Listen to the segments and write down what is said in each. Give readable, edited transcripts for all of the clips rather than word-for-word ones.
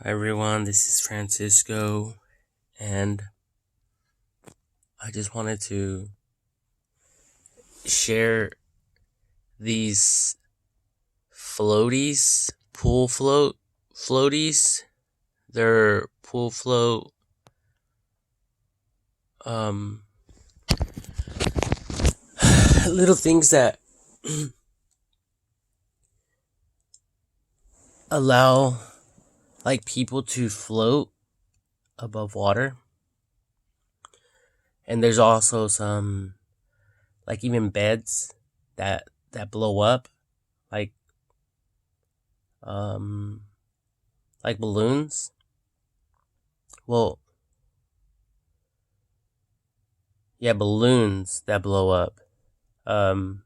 Hi everyone, this is Francisco, and I just wanted to share these floaties, floaties. They're pool float, um, little things that allow like people to float above water. And there's also some like even beds that blow up, like um like balloons. Well, yeah, balloons that blow up, um,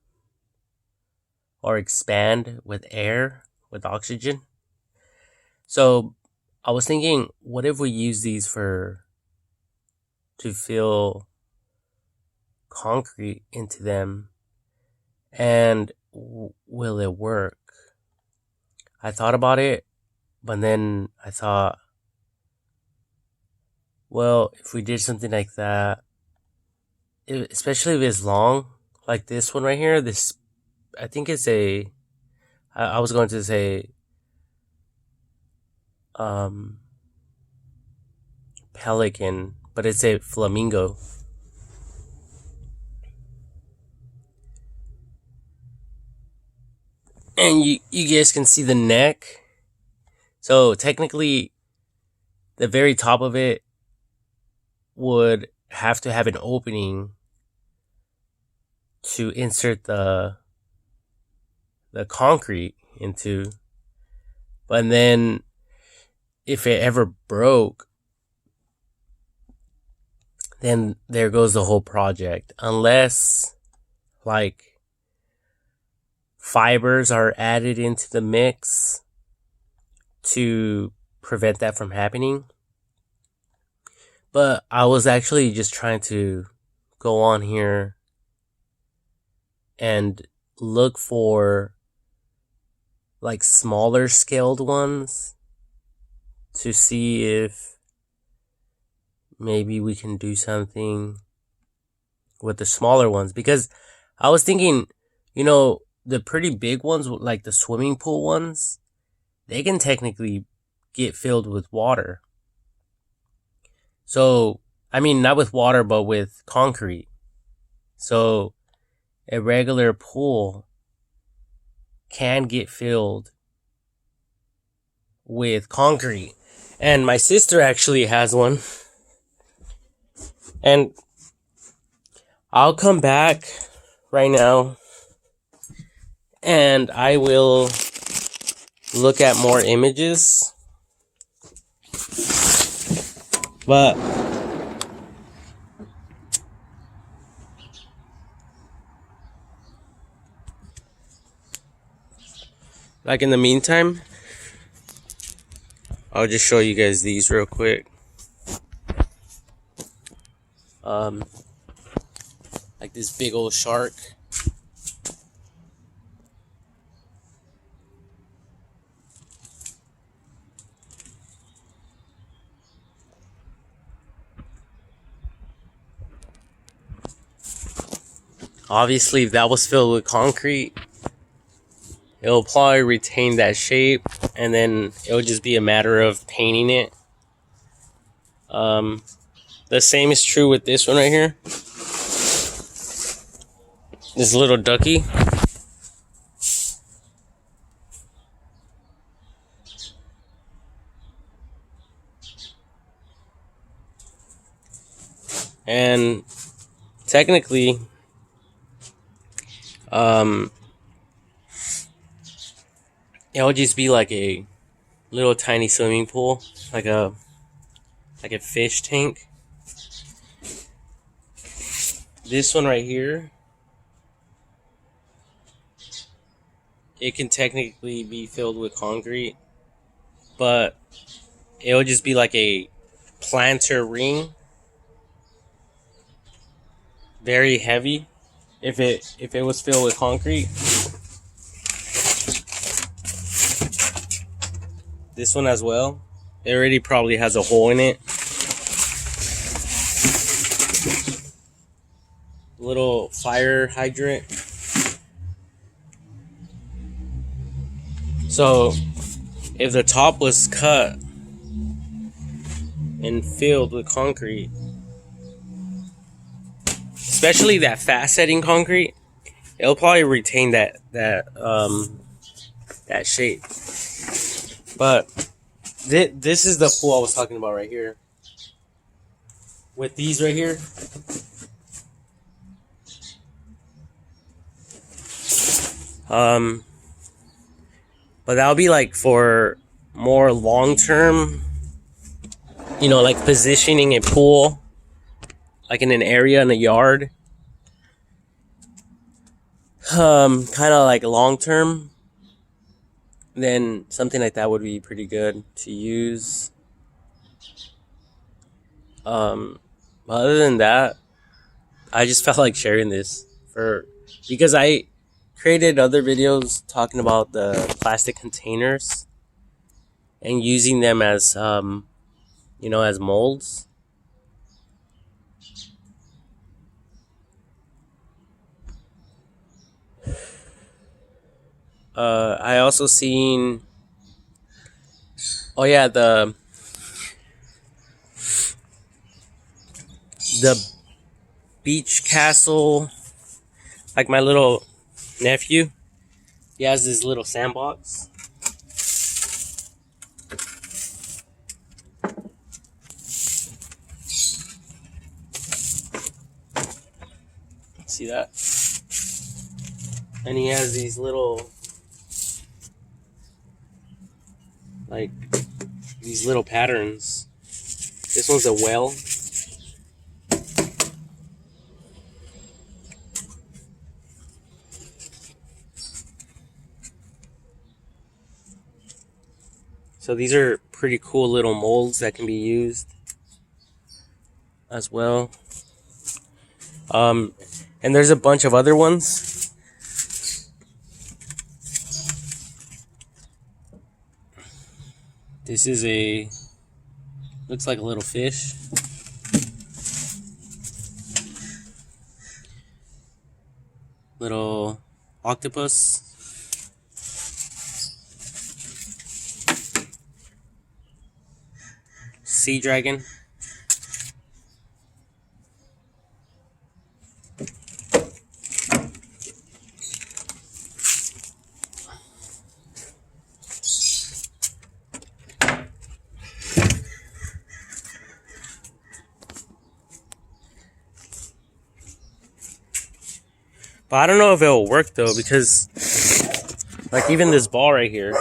or expand with air, with oxygen. So I was thinking, what if we use these to fill concrete into them, and will it work? I thought about it, but then I thought, well, if we did something like that, especially if it's long, like this one right here, this I think it's I was going to say um pelican, but it's a flamingo. And you guys can see the neck. So technically, the very top of it would have to have an opening to insert the concrete into. But then, if it ever broke, then there goes the whole project. Unless, like, fibers are added into the mix to prevent that from happening. But I was actually just trying to go on here and look for like smaller scaled ones to see if maybe we can do something with the smaller ones, because I was thinking, the pretty big ones, like the swimming pool ones, they can technically get filled with water. So, I mean, not with water, but with concrete. So, a regular pool can get filled with concrete. And my sister actually has one. And I'll come back right now and I will look at more images. But like in the meantime, I'll just show you guys these real quick. Like this big old shark. Obviously, if that was filled with concrete, it'll probably retain that shape, and then it'll just be a matter of painting it. The same is true with this one right here. This little ducky. And technically, it'll just be like a little tiny swimming pool, like a fish tank. This one right here, it can technically be filled with concrete, but it'll just be like a planter ring, very heavy. If it was filled with concrete. This one as well. It already probably has a hole in it. Little fire hydrant. So if the top was cut and filled with concrete, especially that fast setting concrete, it'll probably retain that shape. But this is the pool I was talking about right here. With these right here, but that'll be like for more long term, like positioning a pool, like in an area in a yard. Kind of like long term. Then something like that would be pretty good to use. Other than that, I just felt like sharing this because I created other videos talking about the plastic containers and using them as as molds. I also seen, oh yeah, the beach castle. Like my little nephew, he has this little sandbox. See that? And he has these little, like, these little patterns. This one's a well. So these are pretty cool little molds that can be used as well. And there's a bunch of other ones. This is looks like a little fish. Little octopus. Sea dragon. But I don't know if it'll work though, because like even this ball right here,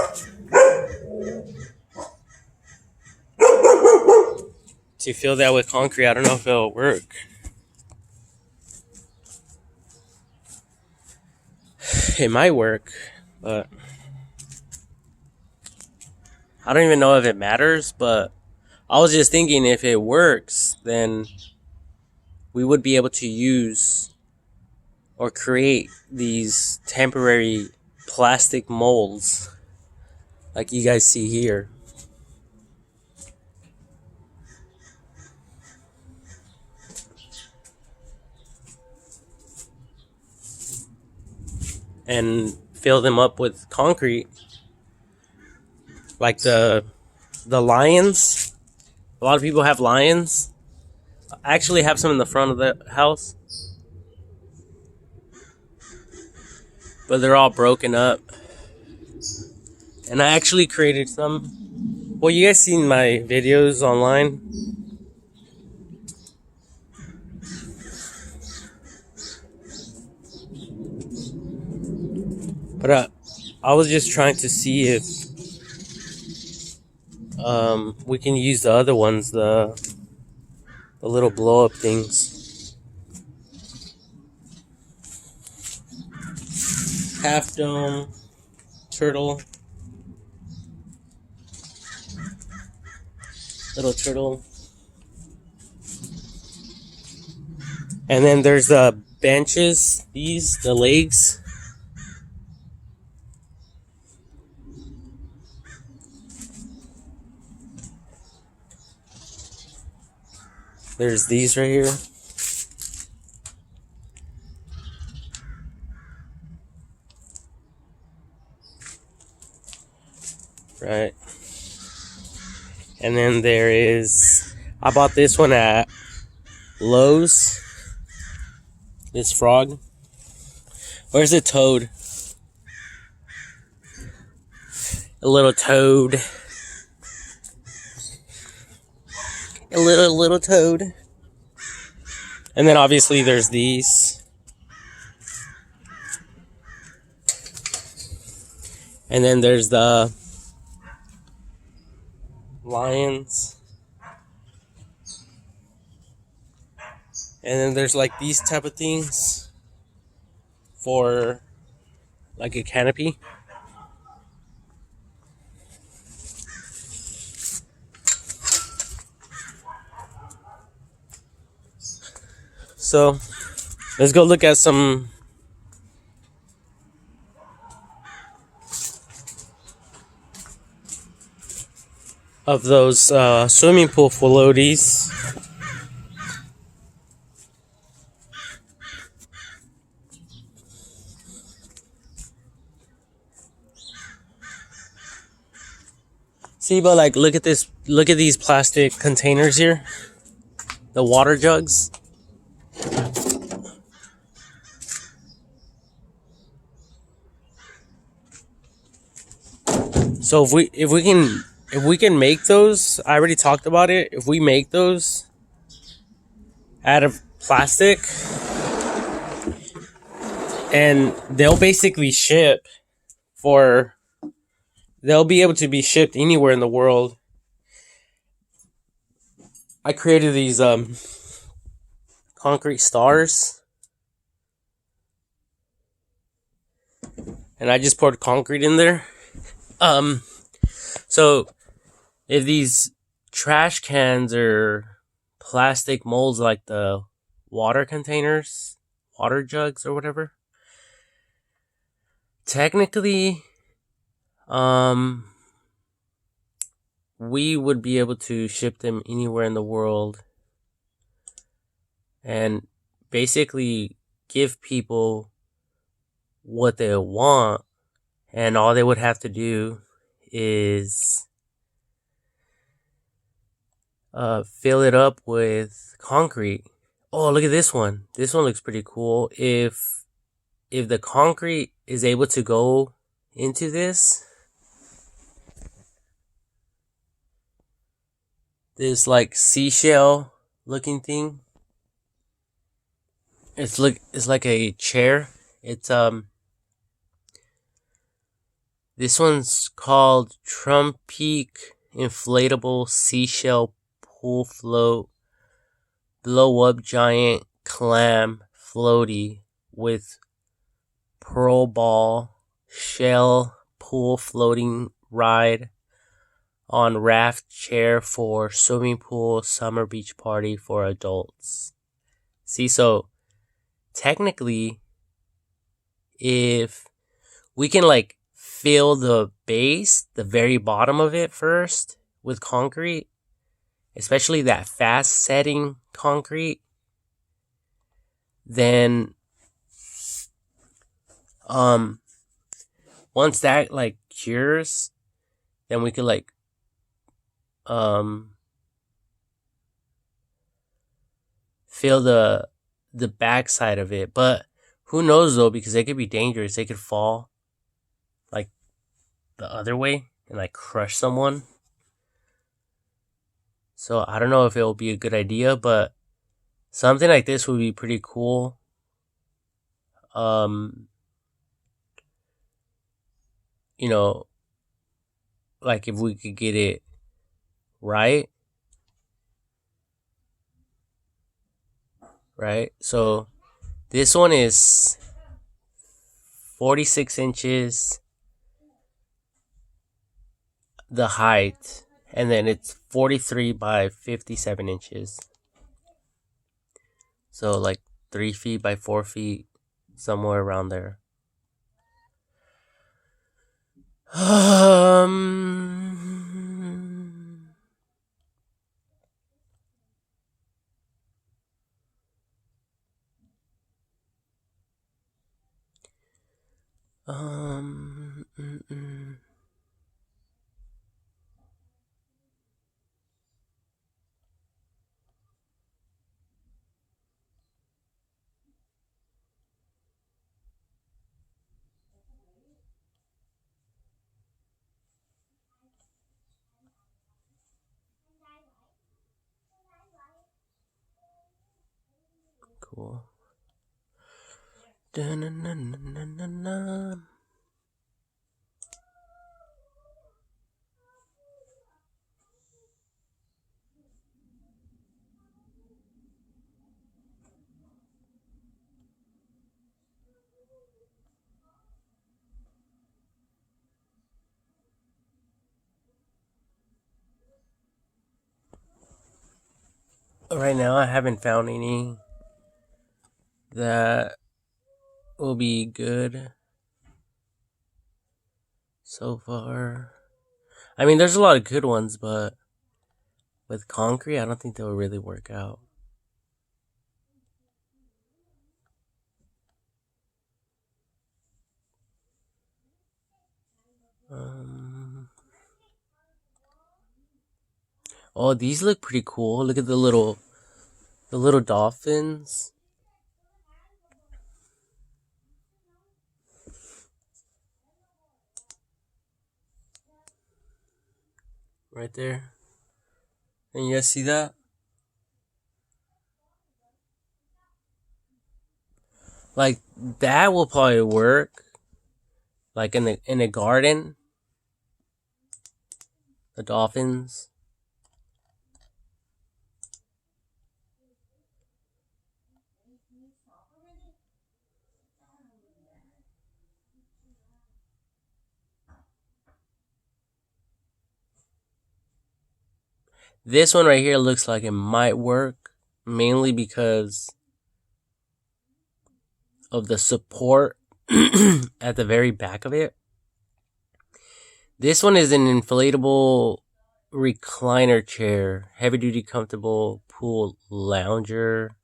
to fill that with concrete, I don't know if it'll work. It might work, but I don't even know if it matters. But I was just thinking, if it works, then we would be able to use or create these temporary plastic molds like you guys see here. And fill them up with concrete, like the lions. A lot of people have lions. I actually have some in the front of the house, but they're all broken up. And I actually created some. Well, you guys seen my videos online. But I was just trying to see if we can use the other ones, the little blow up things. Half dome, turtle, little turtle. And then there's the benches, the legs. There's these right here. Right. And then there is, I bought this one at Lowe's. This frog. Where's the toad? A little toad. A little toad. And then obviously there's these. And then there's the lions. And then there's like these type of things for like a canopy. So let's go look at some of those swimming pool floaties. See, but like, look at this. Look at these plastic containers here. The water jugs. So if we can make those, I already talked about it. If we make those out of plastic, and they'll basically ship for, they'll be able to be shipped anywhere in the world. I created these concrete stars, and I just poured concrete in there. So if these trash cans or plastic molds like the water containers, water jugs or whatever, technically, we would be able to ship them anywhere in the world and basically give people what they want, and all they would have to do is fill it up with concrete. Oh, look at this one. This one looks pretty cool. If the concrete is able to go into this like seashell looking thing. It's like a chair. It's this one's called Trump Peak Inflatable Seashell Pool Float Blow Up Giant Clam Floaty with Pearl Ball Shell Pool Floating Ride on Raft Chair for Swimming Pool Summer Beach Party for Adults. See, so technically, if we can like fill the base, the very bottom of it first with concrete, especially that fast setting concrete, then once that like cures, then we could like fill the back side of it. But who knows though, because they could be dangerous. They could fall like the other way and like crush someone. So I don't know if it will be a good idea, but something like this would be pretty cool. You know, like if we could get it right. Right? So this one is 46 inches the height, and then it's 43 by 57 inches. So like 3 feet by 4 feet, somewhere around there. Um. Cool. Dun-dun-dun-dun-dun-dun. Right now, I haven't found any that will be good so far. I mean, there's a lot of good ones, but with concrete, I don't think they'll really work out. Oh, these look pretty cool. Look at the little dolphins. Right there. Can you guys see that? Like, that will probably work. Like in a garden. The dolphins. This one right here looks like it might work. Mainly because of the support at the very back of it. This one is an inflatable recliner chair, heavy duty comfortable pool lounger,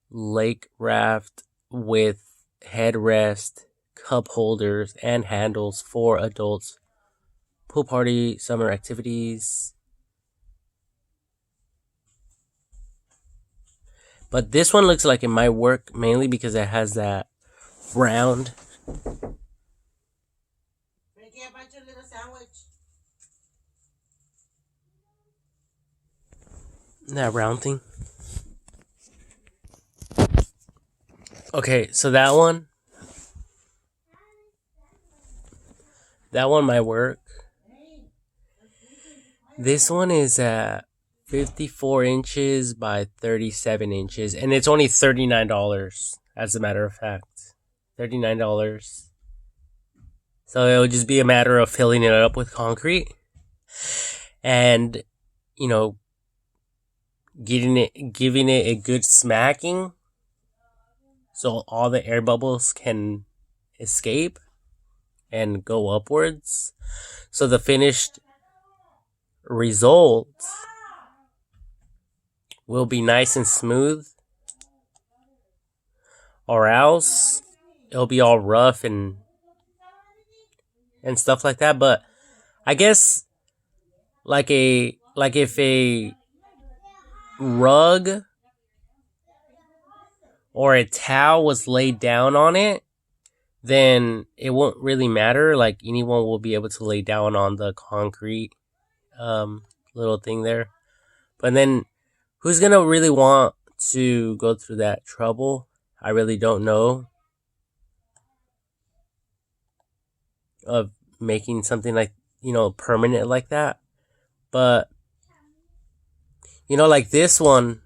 lake raft with headrest, cup holders, and handles for adults, pool party, summer activities. But this one looks like it might work mainly because it has that round. That round thing. Okay, so that one might work. This one is at 54 inches by 37 inches, and it's only $39, as a matter of fact. $39. So it'll just be a matter of filling it up with concrete and, you know, giving it a good smacking so all the air bubbles can escape and go upwards. So the finished result will be nice and smooth, or else it'll be all rough and stuff like that. But I guess like if a rug or a towel was laid down on it, then it won't really matter. Like, anyone will be able to lay down on the concrete little thing there. But then who's gonna really want to go through that trouble? I really don't know of making something like, permanent like that. But, like this one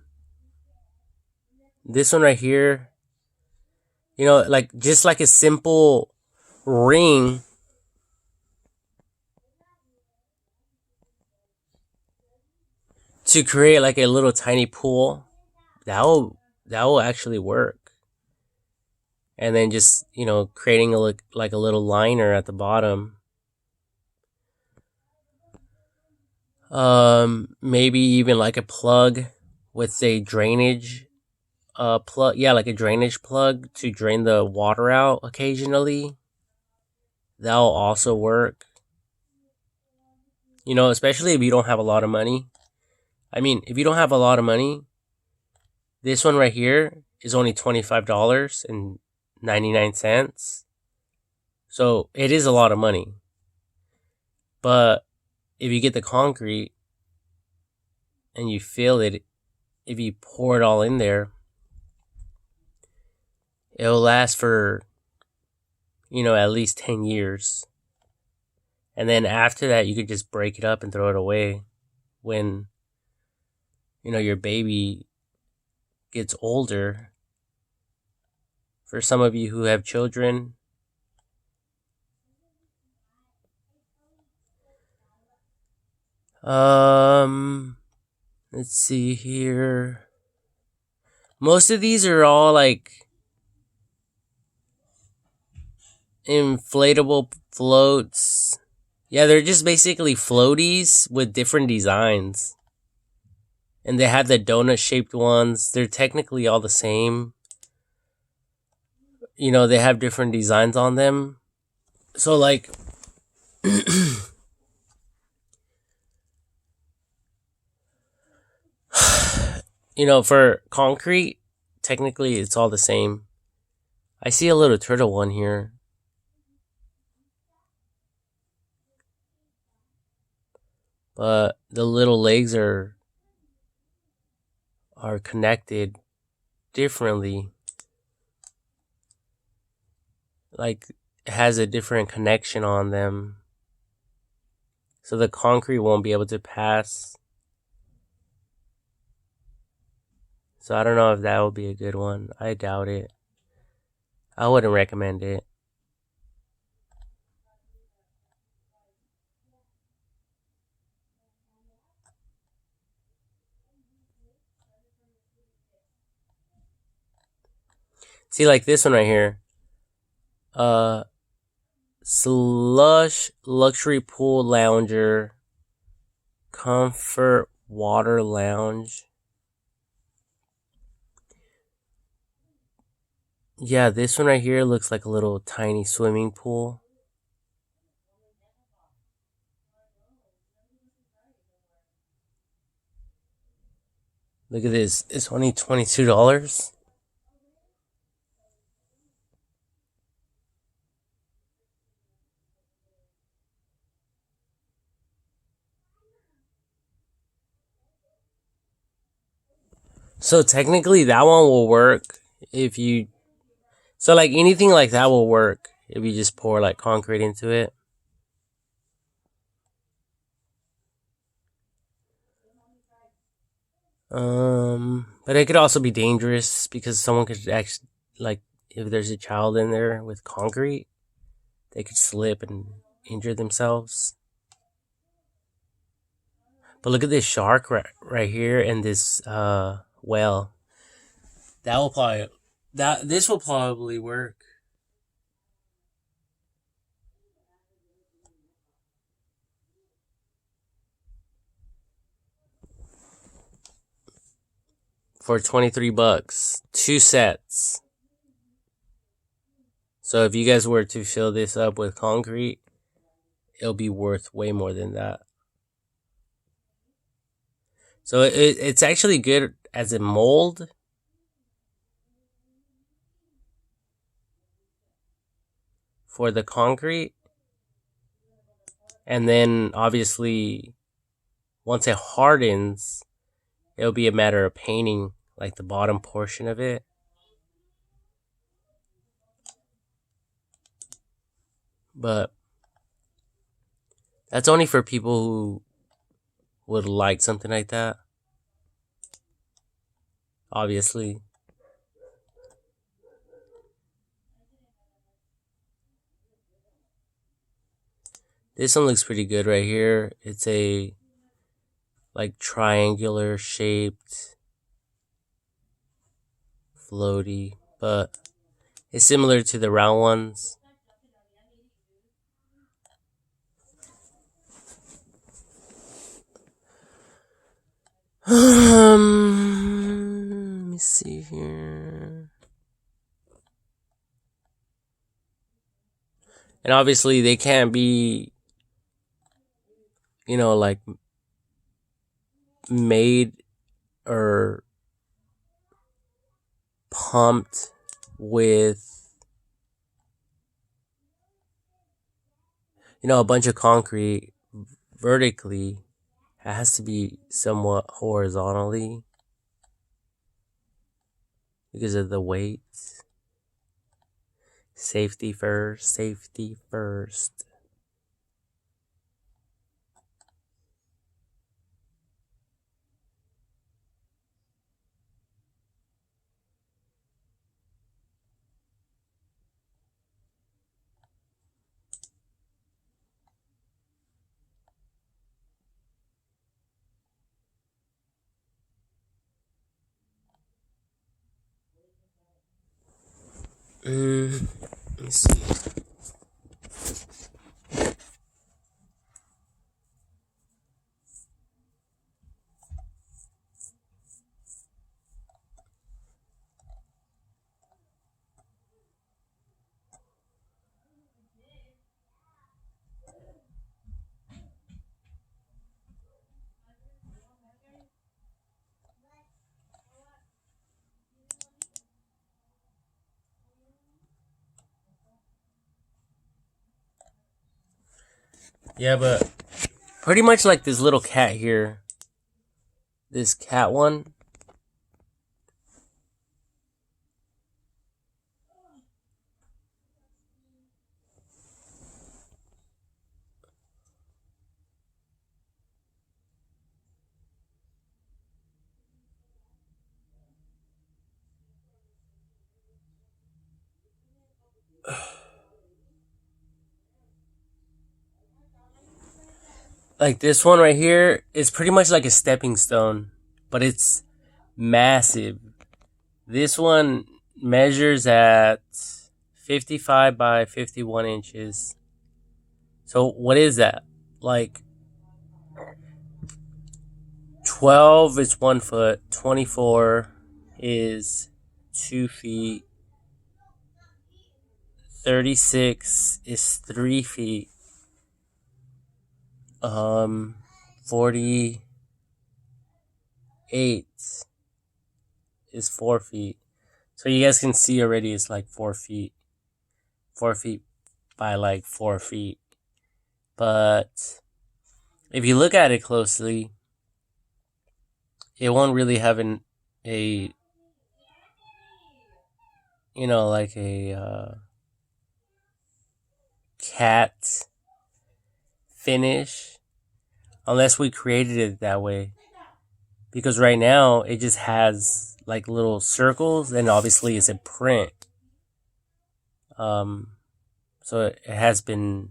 right here, like just like a simple ring to create like a little tiny pool, that will actually work. And then just, creating a little liner at the bottom. Maybe even like a plug with a drainage a plug, yeah, like a drainage plug to drain the water out occasionally. That'll also work. Especially if you don't have a lot of money. I mean, if you don't have a lot of money, this one right here is only $25.99. So it is a lot of money. But if you get the concrete and you fill it, if you pour it all in there, it'll last for, at least 10 years. And then after that, you could just break it up and throw it away when, your baby gets older. For some of you who have children, let's see here. Most of these are all like inflatable floats. Yeah, they're just basically floaties with different designs. And they have the donut shaped ones. They're technically all the same. They have different designs on them. So like for concrete, technically it's all the same. I see a little turtle one here. But the little legs are connected differently. Like, it has a different connection on them. So the concrete won't be able to pass. So I don't know if that would be a good one. I doubt it. I wouldn't recommend it. See, like this one right here. Slush luxury pool lounger, comfort water lounge. Yeah, this one right here looks like a little tiny swimming pool. Look at this. It's only $22. So technically that one will work if you... So like anything like that will work if you just pour like concrete into it. But it could also be dangerous because someone could actually, like, if there's a child in there with concrete, they could slip and injure themselves. But look at this shark right here and this whale. This will probably work. For $23, 2 sets. So if you guys were to fill this up with concrete, it'll be worth way more than that. So it's actually good as a mold. For the concrete. And then obviously once it hardens, it'll be a matter of painting like the bottom portion of it. But that's only for people who would like something like that. Obviously. This one looks pretty good right here. It's a like triangular shaped floaty, but it's similar to the round ones. Let me see here. And obviously they can't be, like made or pumped with, a bunch of concrete vertically. It has to be somewhat horizontally because of the weight. Safety first, safety first. Let me see. Yeah, but pretty much like this little cat here. This cat one. Like this one right here is pretty much like a stepping stone, but it's massive. This one measures at 55 by 51 inches. So what is that? Like 12 is 1 foot, 24 is 2 feet, 36 is 3 feet, 48 is 4 feet. So you guys can see already it's like 4 feet. 4 feet by like 4 feet. But if you look at it closely, it won't really have a like a cat finish unless we created it that way. Because right now it just has like little circles and obviously it's a print. So it has been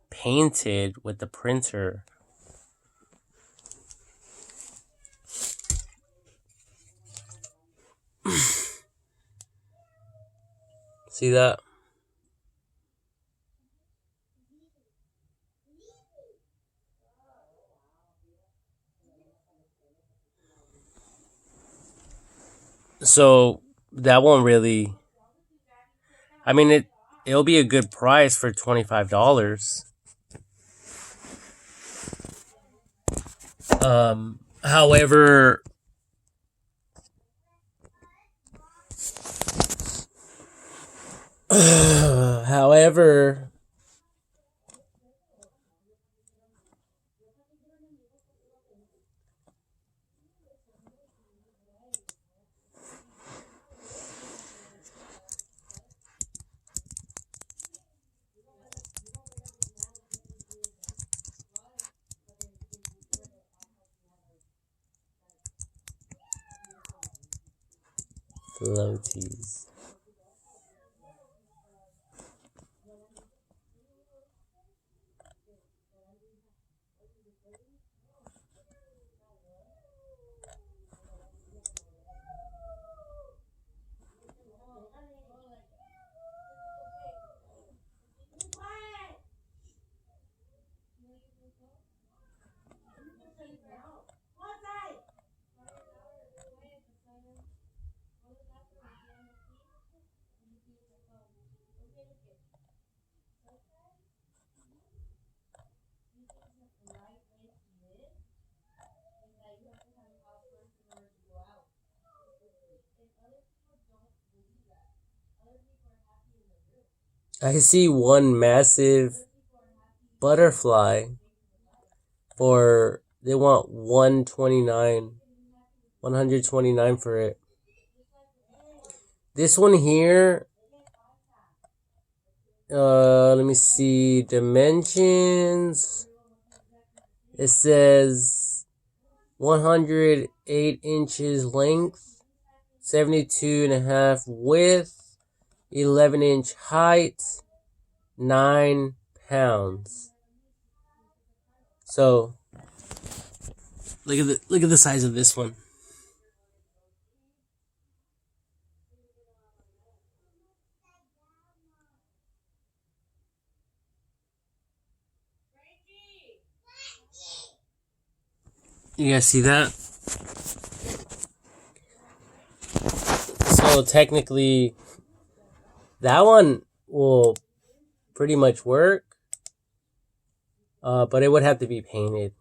painted with the printer. See that? So that won't really. I mean, it'll be a good price for $25. However, however, Floaties. I see one massive butterfly for they want 129 for it. This one here, let me see dimensions. It says 108 inches length, 72.5 width, 11-inch height, 9 pounds. So look at the size of this one. You guys see that? So technically, that one will pretty much work, but it would have to be painted.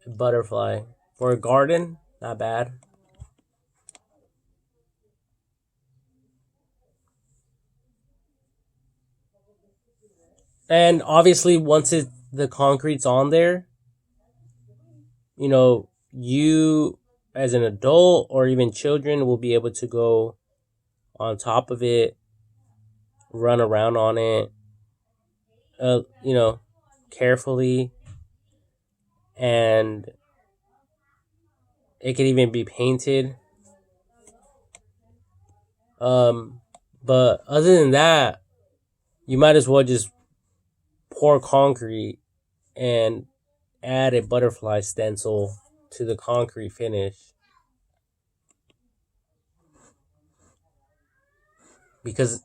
Butterfly for a garden, not bad. And obviously, once the concrete's on there, you know, you as an adult or even children will be able to go on top of it, run around on it, you know, carefully, and it could even be painted. But other than that, you might as well just pour concrete and add a butterfly stencil to the concrete finish. Because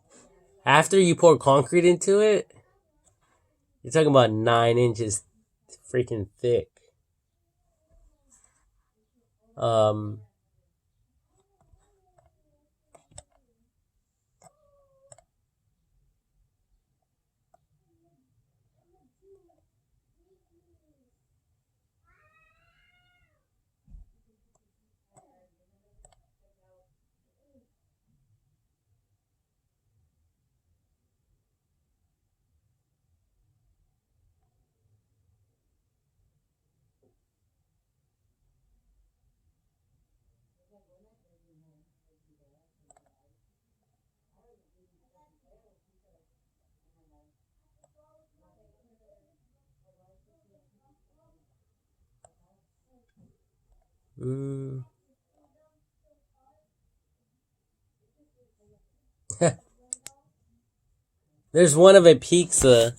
after you pour concrete into it, you're talking about 9 inches freaking thick. There's one of a pizza.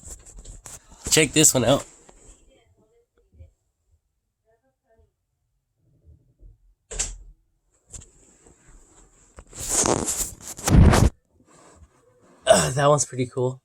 Check this one out. That one's pretty cool.